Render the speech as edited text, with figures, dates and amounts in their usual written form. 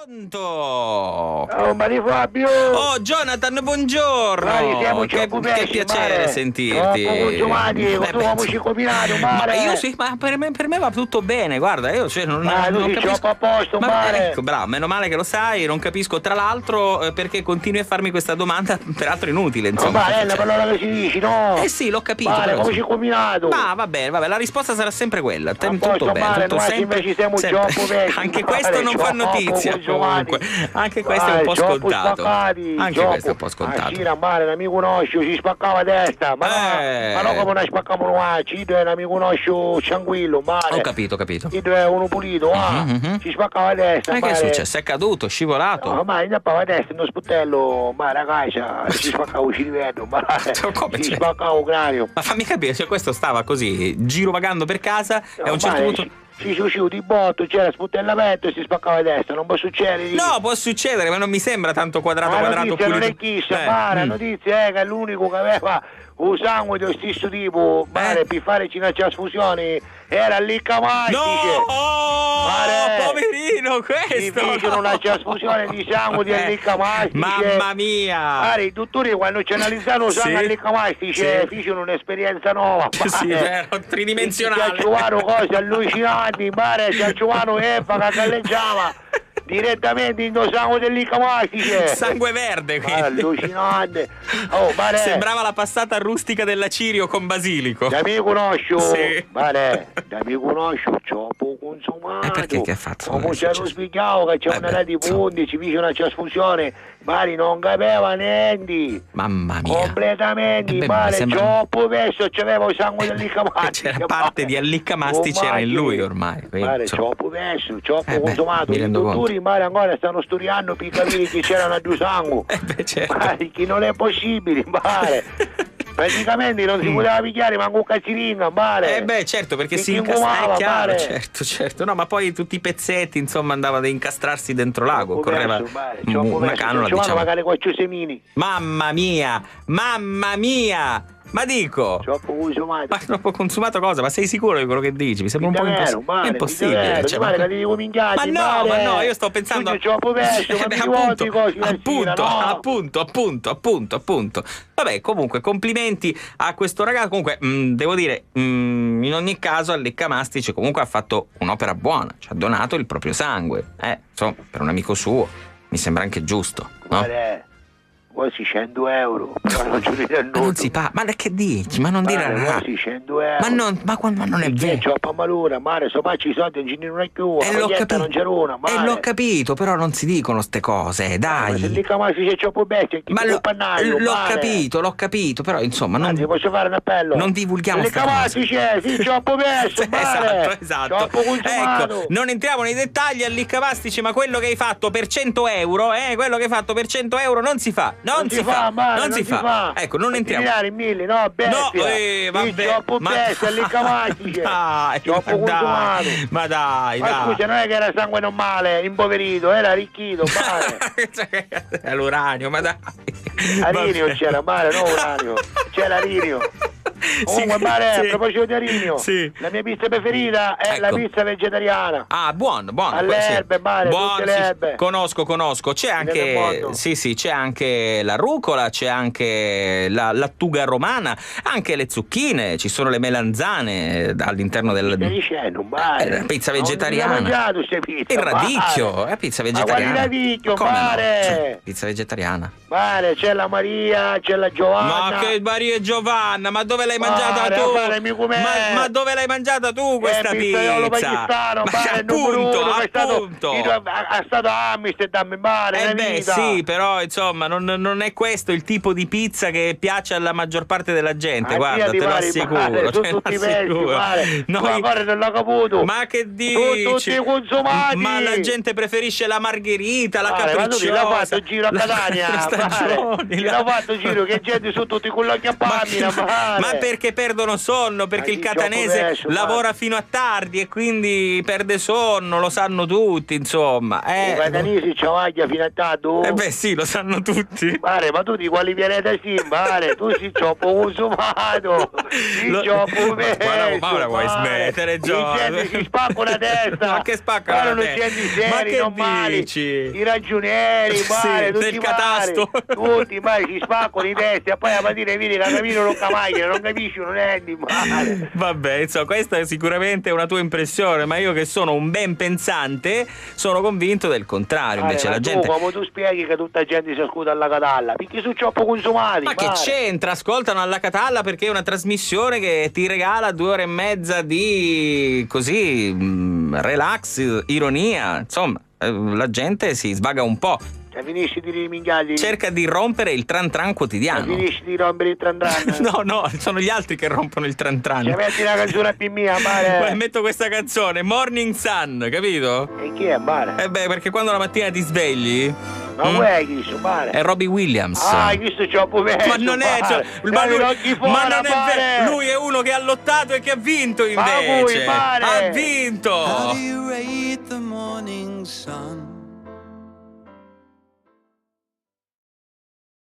Pronto? Oh, Mario Fabio! Oh, Jonathan, buongiorno! Mari, siamo che piacere mare. sentirti. Consumati, consumiamo combinato, ma mare! io sì, ma per me va tutto bene, guarda, io cioè, non capisco. a posto, mare! Ecco, bravo, meno male che lo sai, non capisco tra l'altro perché continui a farmi questa domanda, peraltro inutile, insomma. Ma è la parola che si dici, no? Eh sì, l'ho capito. Mare, però, come ci combinato? Ma va bene, vabbè, la risposta sarà sempre quella. Tutto posto, bene, mare, tutto noi sempre. invece siamo troppo vecchi, Anche mare, questo non fa troppo notizia consumati. comunque. Anche questo è un po' scontato. Spaccati, Anche questo è un po' scontato. Sì, mare, un amico nostro si spaccava a testa, ma no come noi spaccavamo noi, ci è un amico nostro tranquillo, mare. Ho capito. Ci è uno pulito, si spaccava a testa, Ma che è mare. successo? È caduto, è scivolato? No, ma indappava a destra, uno sputtello, ma ragazzi, si spaccava il cervello, ma si spaccava il cranio. Ma fammi capire, cioè questo stava così, girovagando per casa e a un certo punto... Si usciva di botto, c'era sputtellamento e si spaccava a destra, non può succedere. No, può succedere, ma non mi sembra tanto quadrato pulito. Non è chissà, la notizia è che l'unico che aveva un sangue dello stesso tipo, mare, per fare una trasfusione, era lì Camastice. No! Mare, poverino questo! Si fecero una trasfusione di sangue di Allicamastice. Mamma mia! Mare, i dottori quando ci analizzano sangue Allicamastice fecero un'esperienza nuova. Sì, vero, tridimensionale. Ci trovano cose allucinanti, mare, ci trovano Eva che galleggiava direttamente in sangue dell'Icamastice. Sangue verde, quindi. Allucinante. Oh, mare. Sembrava la passata rustica della Cirio con basilico. Da mi conosco. Sì. Mare, da mi conosco, c'ho poco consumato. Perché che ha fatto? Come ci hanno spiegato che c'è una di punti, ci dice una trasfusione. Mari non capeva niente. Mamma mia. Completamente, mare, troppo verso c'aveva il sangue dell'Icamastice. C'era parte di Allicamastice era in lui ormai. Mare, troppo verso, troppo consumato. Mi rendo conto. Mare ancora stanno studiando per capire che c'erano due sangue. Certo. Mare, che non è possibile, mare. Praticamente non si poteva picchiare manco un cazziringa, mare. Certo, perché si incastrava, chiaro, certo. No, ma poi tutti i pezzetti, insomma, andavano ad incastrarsi dentro l'ago, correva una cannula, diciamo. Magari qualche semini. Mamma mia! Ma dico! Troppo consumato cosa? Ma sei sicuro di quello che dici? Mi sembra un po' impossibile. Ma no, io sto pensando appunto. Vabbè, comunque, complimenti a questo ragazzo. Comunque, devo dire, in ogni caso, Allicamastice comunque ha fatto un'opera buona, ci ha donato il proprio sangue. Insomma, per un amico suo, mi sembra anche giusto, no? Quasi 100 euro, però non ci vede nulla. Non si fa, ma che dici? Ma non dire quasi 100 euro. Ma non è vero. C'ho malura, mare, so facci i soldi, non è più, l'ho capito. Non c'era una, mare. L'ho capito, però non si dicono ste cose, dai. Ma se lì Camasi c'è troppo bestia, l'ho capito, però insomma non ti posso fare un appello. Non divulghiamo ste cose. Camasi c'è, sì, troppo bestia, esatto. Troppo consumato. Ecco, non entriamo nei dettagli Allicamastice, ma quello che hai fatto per 100 euro, quello che hai fatto per 100 euro non si fa. Non si fa. Ecco, non entriamo. Mille, no, bestia. Vabbè. Troppo bestia, Allicamastice. Troppo consumato. Ma dai. Scusa, non è che era sangue normale, impoverito, era arricchito, mare. È l'uranio, ma dai. Arinio c'era, mare, no uranio. C'era Arinio. Comunque, mare, a proposito di Arinio, la mia pizza preferita è la pizza vegetariana. Buono. Alle erbe, mare, tutte le erbe. Conosco. C'è anche, c'è anche la rucola, c'è anche la lattuga romana, anche le zucchine, ci sono le melanzane all'interno del... la pizza vegetariana. Non ho mangiato queste pizze. Il radicchio, è pizza vegetariana. Ma quale radicchio, mare? Pizza vegetariana. Mare, c'è la Maria, c'è la Giovanna. Ma che Maria e Giovanna, ma dove l'hai mangiata tu? Ma dove l'hai mangiata tu questa pizza? Appunto. È stato a Amsterdam, mare. Sì, però insomma non è questo il tipo di pizza che piace alla maggior parte della gente, guarda, te lo assicuro. Ancora non l'ho caputo. Ma che dici? Tutti consumati. Ma la gente preferisce la margherita, la capricciosa. L'ho fatto giro a Catania. L'ho fatto giro che gente sono tutti con la chiappamina. Ma perché perdono sonno, perché il catanese lavora fino a tardi e quindi perde sonno, lo sanno tutti, insomma. I catanesi c'avaglia fino a tardi. Beh sì, lo sanno tutti. Pare, ma tu di quali pianeta sì, pare? Tu si troppo consumato, ma ora vuoi smettere, Giorgio? Si spacca una testa. Ma che spacca una testa? Ma che non dici? I ragionieri, male, tutti del catasto. Tutti, male, si spaccano i testi e poi a mattina vedi che capito non camaglia, non capisci, non è di male. Vabbè, insomma, questa è sicuramente una tua impressione, ma io che sono un ben pensante sono convinto del contrario. Invece la gente... come tu spieghi che tutta la gente si ascolta alla catalla? Perché sono troppo consumati? Ma che c'entra? Ascoltano alla catalla perché è una trasmissione che ti regala 2 ore e mezza di così relax, ironia, insomma, la gente si svaga un po'. Finisci di rimingarli. Cerca di rompere il tran tran quotidiano. Finisci di rompere il tran tran. No, sono gli altri che rompono il tran tran. Metti una canzone a mia, mare. Metto questa canzone, Morning Sun, capito? E chi è, mare? Perché quando la mattina ti svegli... Ma vuoi chi mare? È Robbie Williams. Questo c'ho poverto. Ma non è, vero. Lui è uno che ha lottato e che ha vinto invece. Ma ha vinto. How do you rate the morning sun?